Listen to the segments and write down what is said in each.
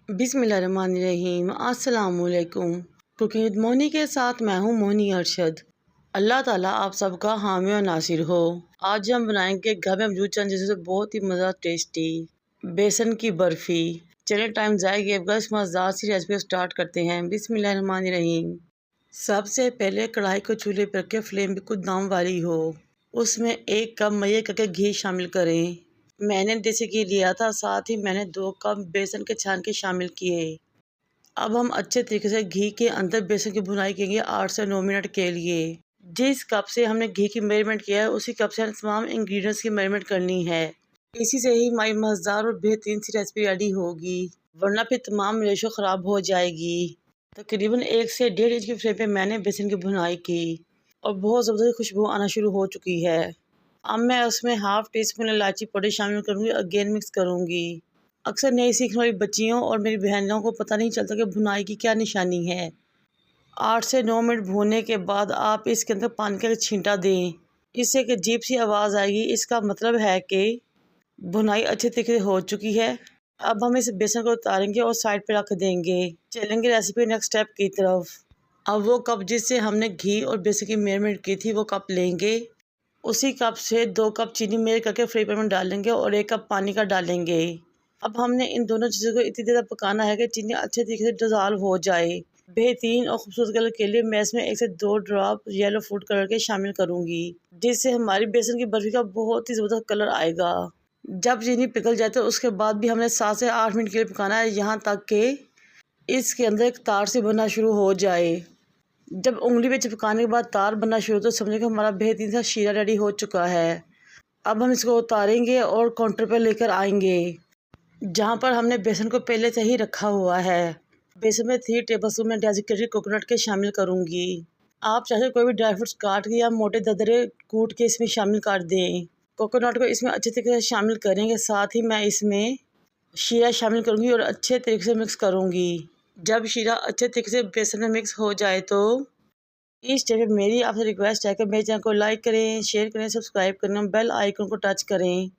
बिस्मिल्लाहिर्रहमानिर्रहीम। अस्सलामुअलैकुम। Cooking with Moni के साथ मैं हूँ मोनी अरशद। अल्लाह ताला आप सबका हामी और नासिर हो। आज हम बनाएंगे घर में मौजूद चंद चीज़ों से बहुत ही मज़ा टेस्टी बेसन की बर्फ़ी। चलिए टाइम ज़ाया किए इस मज़ेदार सी रेसिपी स्टार्ट करते हैं। बिस्मिल्लाहिर्रहमानिर्रहीम। सबसे पहले कढ़ाई को चूल्हे पर रख के फ्लेम बिल्कुल दम वाली हो, उसमें 1 कप मैदा करके घी शामिल करें। मैंने देसी घी लिया था, साथ ही मैंने 2 कप बेसन के छान के शामिल किए। अब हम अच्छे तरीके से घी के अंदर बेसन की भुनाई करेंगे 8 से 9 मिनट के लिए। जिस कप से हमने घी की मेजरमेंट किया है उसी कप से हम तमाम इंग्रेडिएंट्स की मेजरमेंट करनी है। इसी से ही हमारी मज़ेदार और बेहतरीन सी रेसिपी रेडी होगी, वरना फिर तमाम रेशो ख़राब हो जाएगी। तकरीबन 1 से 1.5 इंच की फ्लेम पे मैंने बेसन की भुनाई की और बहुत ज़बरदस्त खुशबू आना शुरू हो चुकी है। अब मैं उसमें हाफ़ टी स्पून इलायची पाउडर शामिल करूँगी, अगेन मिक्स करूँगी। अक्सर नई सीखने वाली बच्चियों और मेरी बहनों को पता नहीं चलता कि भुनाई की क्या निशानी है। 8 से 9 मिनट भूनने के बाद आप इसके अंदर पानी का छींटा दें, इससे एक अजीब सी आवाज़ आएगी। इसका मतलब है कि भुनाई अच्छे तरीके से हो चुकी है। अब हम इस बेसन को उतारेंगे और साइड पर रख देंगे। चलेंगे रेसिपी नेक्स्ट स्टेप की तरफ। अब वो कप जिससे हमने घी और बेसन की मेजरमेंट की थी वो कप लेंगे, उसी कप से 2 कप चीनी मेल्ट करके फ्राई पैन में डालेंगे और 1 कप पानी का डालेंगे। अब हमने इन दोनों चीज़ों को इतनी देर पकाना है कि चीनी अच्छे तरीके से डिज़ोल्व हो जाए। बेहतरीन और खूबसूरत कलर के लिए मैं इसमें 1 से 2 ड्रॉप येलो फूड कलर के शामिल करूँगी, जिससे हमारी बेसन की बर्फ़ी का बहुत ही ज़बरदस्त कलर आएगा। जब चीनी पिघल जाए तो उसके बाद भी हमने 7 से 8 मिनट के लिए पकाना है, यहाँ तक कि इसके अंदर एक तार सी बनना शुरू हो जाए। जब उंगली में चिपकाने के बाद तार बनना शुरू तो समझे कि हमारा बेहतरीन सा शीरा रेडी हो चुका है। अब हम इसको उतारेंगे और काउंटर पर लेकर आएंगे, जहाँ पर हमने बेसन को पहले से ही रखा हुआ है। बेसन में 3 टेबलस्पून में डेसिकेटेड कोकोनट के शामिल करूँगी। आप चाहे कोई भी ड्राई फ्रूट्स काट के या मोटे दरदरे कूट के इसमें शामिल कर दें। कोकोनट को इसमें अच्छे तरीके से शामिल करेंगे, साथ ही मैं इसमें शीरा शामिल करूँगी और अच्छे तरीके से मिक्स करूँगी। जब शीरा अच्छे तरीके से बेसन में मिक्स हो जाए तो इस स्टेप पे मेरी आपसे रिक्वेस्ट है कि मेरे चैनल को लाइक करें, शेयर करें, सब्सक्राइब करें, बेल आइकन को टच करें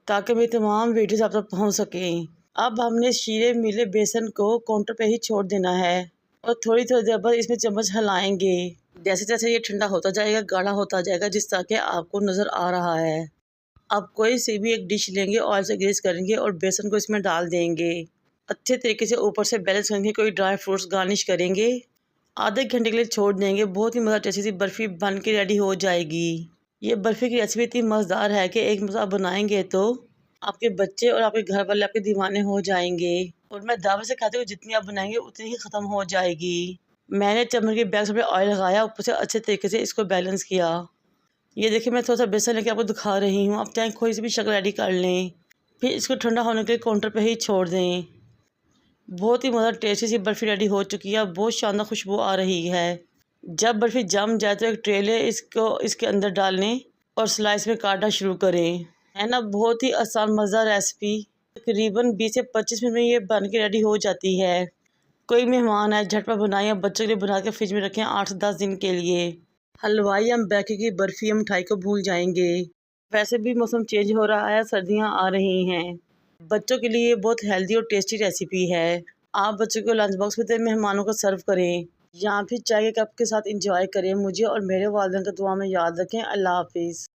ताकि मेरी तमाम वीडियोस आप तक पहुंच सकें। अब हमने शीरे मिले बेसन को काउंटर पे ही छोड़ देना है और थोड़ी थोड़ी देर बाद इसमें चम्मच हिलाएंगे। जैसे जैसे ये ठंडा होता जाएगा, गाढ़ा होता जाएगा, जिस तरह के आपको नज़र आ रहा है। अब कोई सी भी एक डिश लेंगे, ऑयल से ग्रीस करेंगे और बेसन को इसमें डाल देंगे। अच्छे तरीके से ऊपर से बैलेंस करेंगे, कोई ड्राई फ्रूट्स गार्निश करेंगे। आधे घंटे के लिए छोड़ देंगे। बहुत ही मज़ा टेस्टी सी बर्फ़ी बन के रेडी हो जाएगी। ये बर्फ़ी की रेसिपी इतनी मज़ेदार है कि एक मज़ा बनाएंगे तो आपके बच्चे और आपके घर वाले आपके दीवाने हो जाएंगे। और मैं दावे से कहती हूँ जितनी आप बनाएंगे उतनी ही ख़त्म हो जाएगी। मैंने चम्मच के बैक साइड पे ऑयल लगाया, ऊपर से अच्छे तरीके से इसको बैलेंस किया। ये देखिए, मैं थोड़ा सा बेसन लेके आपको दिखा रही हूँ। आप चाहे कोई सी भी शक्ल रेडी कर लें, फिर इसको ठंडा होने के लिए काउंटर पर ही छोड़ दें। बहुत ही मज़ा टेस्टी सी बर्फ़ी रेडी हो चुकी है। बहुत शानदार खुशबू आ रही है। जब बर्फ़ी जम जाए तो एक ट्रे ले, इसको इसके अंदर डालने और स्लाइस में काटना शुरू करें। है ना, बहुत ही आसान मज़ेदार रेसिपी। तकरीबन 20 से 25 मिनट में ये बन के रेडी हो जाती है। कोई मेहमान है, झटपट बनाएं या बच्चों के लिए बना के फ्रिज में रखें 8 से 10 दिन के लिए। हलवाई हम बैके की बर्फ़ी हम मिठाई को भूल जाएंगे। वैसे भी मौसम चेंज हो रहा है, सर्दियाँ आ रही हैं। बच्चों के लिए बहुत हेल्दी और टेस्टी रेसिपी है। आप बच्चों को लंच बॉक्स में दें, मेहमानों को सर्व करें या फिर चाय के कप के साथ इंजॉय करें। मुझे और मेरे वालिदैन को दुआ में याद रखें। अल्लाह हाफिज़।